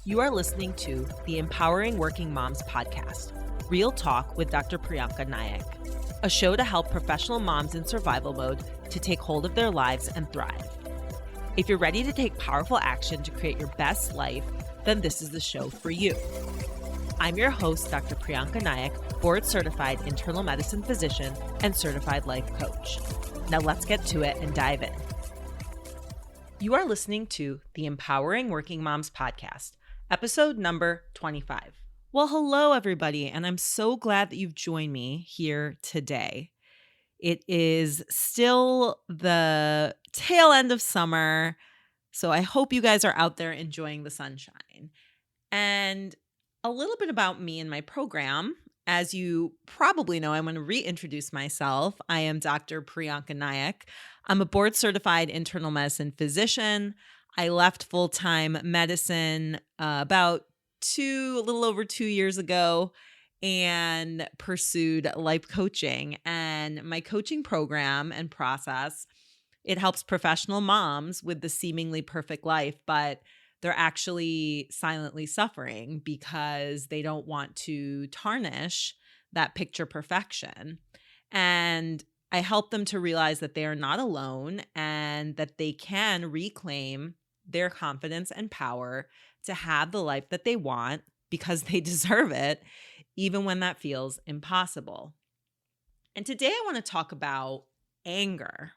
You are listening to the Empowering Working Moms podcast, Real Talk with Dr. Prianca Naik, a show to help professional moms in survival mode to take hold of their lives and thrive. If you're ready to take powerful action to create your best life, then this is the show for you. I'm your host, Dr. Prianca Naik, board-certified internal medicine physician and certified life coach. Now let's get to it and dive in. You are listening to the Empowering Working Moms podcast, episode number 25. Well, hello, everybody, and I'm so glad that you've joined me here today. It is still the tail end of summer, so I hope you guys are out there enjoying the sunshine. And a little bit about me and my program. As you probably know, I'm going to reintroduce myself. I am Dr. Prianca Naik. I'm a board-certified internal medicine physician. I left full-time medicine about a little over 2 years ago and pursued life coaching. And my coaching program and process, it helps professional moms with the seemingly perfect life, but they're actually silently suffering because they don't want to tarnish that picture perfection. And I help them to realize that they are not alone and that they can reclaim their confidence and power to have the life that they want because they deserve it, even when that feels impossible. And today I want to talk about anger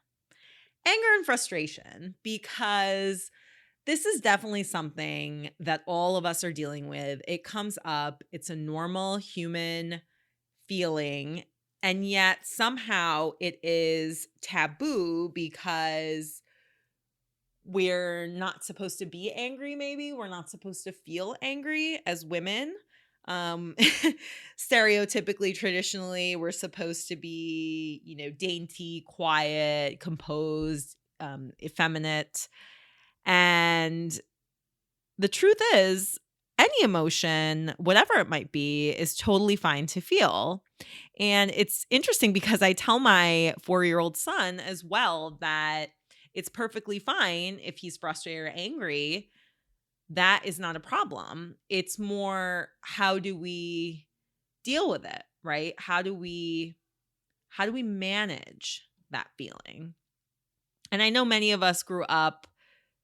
and frustration, because this is definitely something that all of us are dealing with. It comes up. It's a normal human feeling. And yet somehow it is taboo because we're not supposed to be angry, maybe. We're not supposed to feel angry as women. Stereotypically, traditionally, we're supposed to be, dainty, quiet, composed, effeminate. And the truth is, any emotion, whatever it might be, is totally fine to feel. And it's interesting because I tell my 4-year-old son as well that it's perfectly fine if he's frustrated or angry. That is not a problem. It's more, how do we deal with it, right? How do we manage that feeling? And I know many of us grew up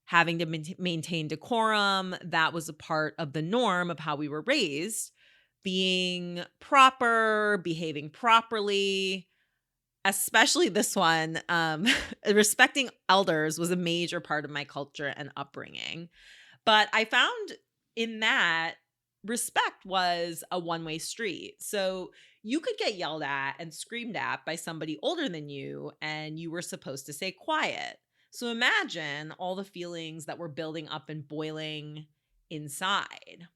having to maintain decorum. That was a part of the norm of how we were raised, being proper, behaving properly, especially this one. Respecting elders was a major part of my culture and upbringing. But I found in that respect was a one-way street. So you could get yelled at and screamed at by somebody older than you, and you were supposed to stay quiet. So imagine all the feelings that were building up and boiling inside.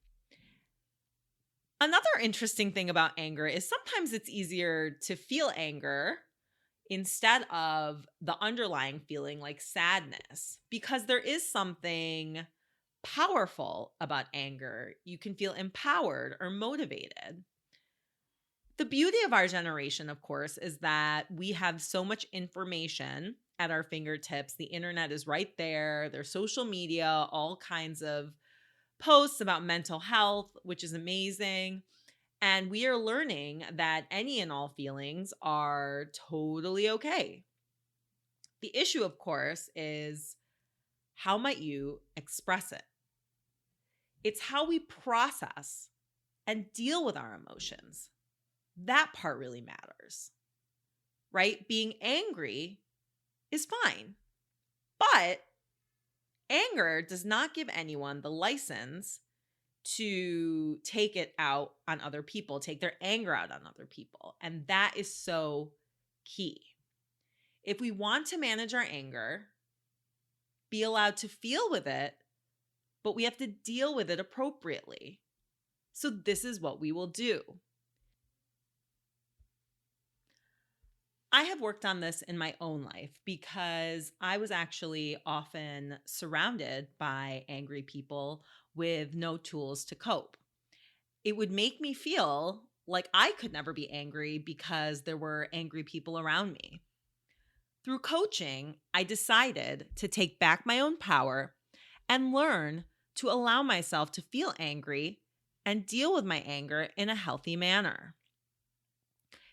Another interesting thing about anger is sometimes it's easier to feel anger instead of the underlying feeling like sadness, because there is something powerful about anger. You can feel empowered or motivated. The beauty of our generation, of course, is that we have so much information at our fingertips. The internet is right there. There's social media, all kinds of posts about mental health, which is amazing. And we are learning that any and all feelings are totally okay. The issue, of course, is how might you express it? It's how we process and deal with our emotions. That part really matters, right? Being angry is fine, but anger does not give anyone the license to take it out on other people, take their anger out on other people. And that is so key. If we want to manage our anger, be allowed to feel with it, but we have to deal with it appropriately. So this is what we will do. I have worked on this in my own life because I was actually often surrounded by angry people with no tools to cope. It would make me feel like I could never be angry because there were angry people around me. Through coaching, I decided to take back my own power and learn to allow myself to feel angry and deal with my anger in a healthy manner.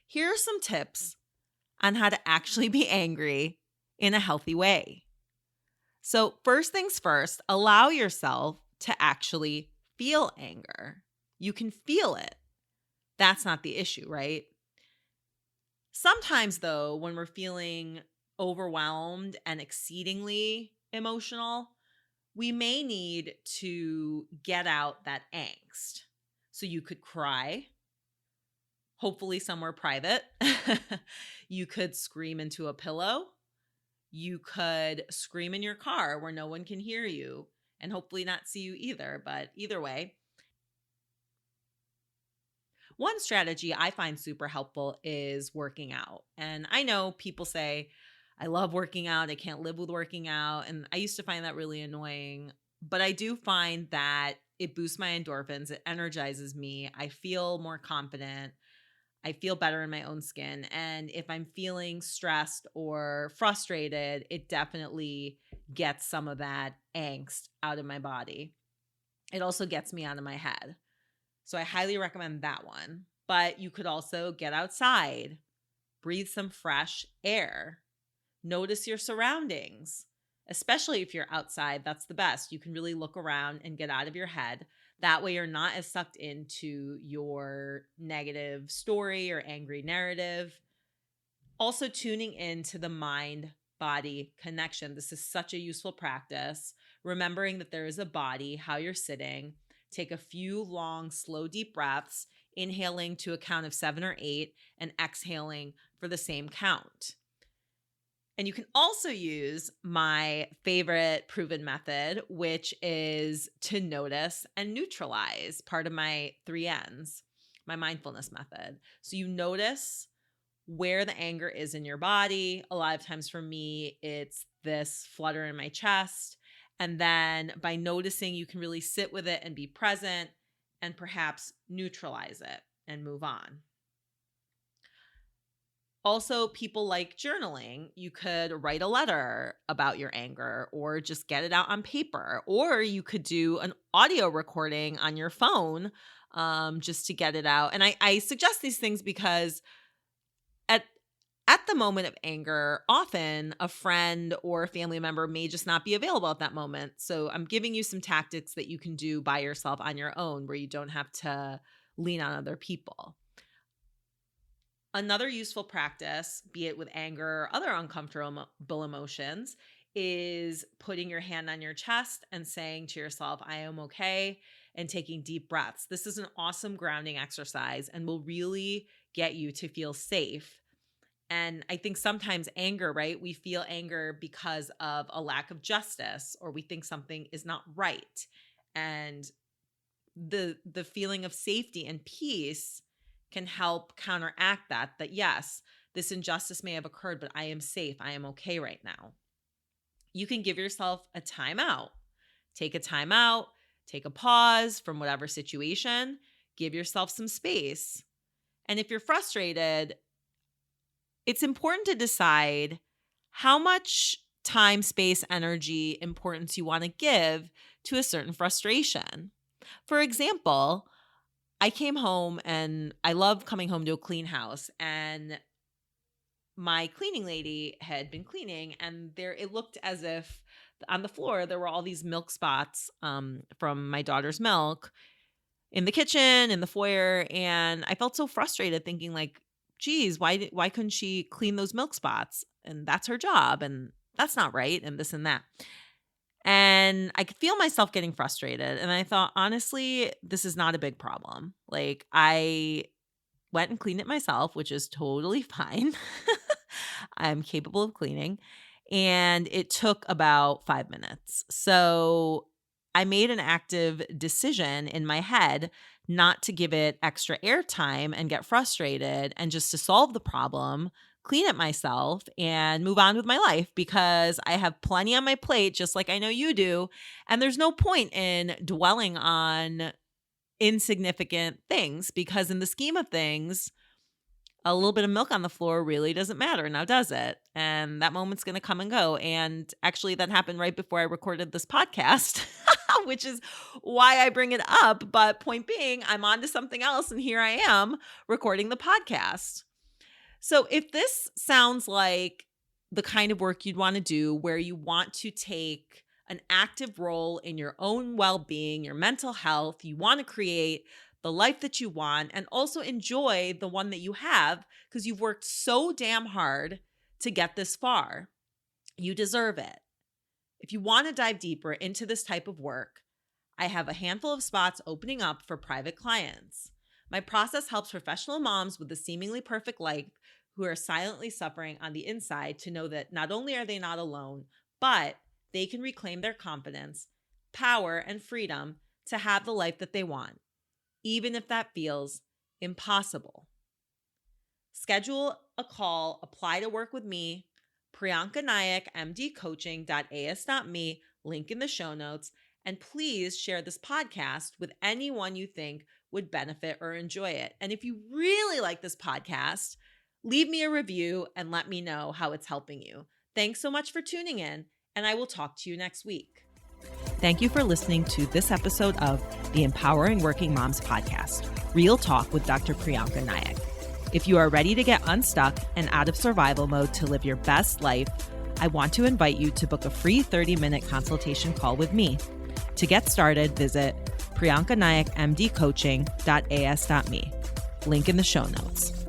Here are some tips on how to actually be angry in a healthy way. So, first things first, allow yourself to actually feel anger. You can feel it. That's not the issue, right? Sometimes, though, when we're feeling overwhelmed and exceedingly emotional, we may need to get out that angst. So you could cry, hopefully somewhere private. You could scream into a pillow. You could scream in your car where no one can hear you and hopefully not see you either. But either way, one strategy I find super helpful is working out. And I know people say, I love working out. I can't live with working out. And I used to find that really annoying. But I do find that it boosts my endorphins. It energizes me. I feel more confident. I feel better in my own skin. And if I'm feeling stressed or frustrated, it definitely gets some of that angst out of my body. It also gets me out of my head. So I highly recommend that one. But you could also get outside, breathe some fresh air, notice your surroundings. Especially if you're outside, that's the best. You can really look around and get out of your head. That way you're not as sucked into your negative story or angry narrative. Also tuning into the mind-body connection. This is such a useful practice. Remembering that there is a body, how you're sitting. Take a few long, slow, deep breaths, inhaling to a count of 7 or 8 and exhaling for the same count. And you can also use my favorite proven method, which is to notice and neutralize, part of my 3Ns, my mindfulness method. So you notice where the anger is in your body. A lot of times for me, it's this flutter in my chest. And then by noticing, you can really sit with it and be present and perhaps neutralize it and move on. Also, people like journaling. You could write a letter about your anger or just get it out on paper. Or you could do an audio recording on your phone just to get it out. And I suggest these things because at the moment of anger, often a friend or a family member may just not be available at that moment. So I'm giving you some tactics that you can do by yourself on your own where you don't have to lean on other people. Another useful practice, be it with anger or other uncomfortable emotions, is putting your hand on your chest and saying to yourself, I am okay, and taking deep breaths. This is an awesome grounding exercise and will really get you to feel safe. And I think sometimes anger, right? We feel anger because of a lack of justice or we think something is not right. And the feeling of safety and peace can help counteract that yes, this injustice may have occurred, but I am safe. I am okay right now. You can give yourself a timeout. Take a timeout, take a pause from whatever situation, give yourself some space. And if you're frustrated, it's important to decide how much time, space, energy, importance you want to give to a certain frustration. For example, I came home and I love coming home to a clean house, and my cleaning lady had been cleaning and it looked as if on the floor there were all these milk spots from my daughter's milk in the kitchen, in the foyer. And I felt so frustrated thinking like, geez, why couldn't she clean those milk spots? And that's her job. And that's not right. And this and that. And I could feel myself getting frustrated. And I thought, honestly, this is not a big problem. Like I went and cleaned it myself, which is totally fine. I'm capable of cleaning. And it took about 5 minutes. So I made an active decision in my head not to give it extra airtime and get frustrated and just to solve the problem, clean it myself and move on with my life because I have plenty on my plate, just like I know you do. And there's no point in dwelling on insignificant things because in the scheme of things, a little bit of milk on the floor really doesn't matter now, does it? And that moment's going to come and go. And actually, that happened right before I recorded this podcast, which is why I bring it up. But point being, I'm on to something else, and here I am recording the podcast. So if this sounds like the kind of work you'd want to do, where you want to take an active role in your own well-being, your mental health, you want to create the life that you want, and also enjoy the one that you have because you've worked so damn hard to get this far. You deserve it. If you want to dive deeper into this type of work, I have a handful of spots opening up for private clients. My process helps professional moms with a seemingly perfect life who are silently suffering on the inside to know that not only are they not alone, but they can reclaim their confidence, power, and freedom to have the life that they want, even if that feels impossible. Schedule a call, apply to work with me, Prianca Naik, mdcoaching.as.me, link in the show notes, and please share this podcast with anyone you think would benefit or enjoy it. And if you really like this podcast, leave me a review and let me know how it's helping you. Thanks so much for tuning in, and I will talk to you next week. Thank you for listening to this episode of the Empowering Working Moms podcast, Real Talk with Dr. Prianca Naik. If you are ready to get unstuck and out of survival mode to live your best life, I want to invite you to book a free 30-minute consultation call with me. To get started, visit priancanaikmdcoaching.as.me. Link in the show notes.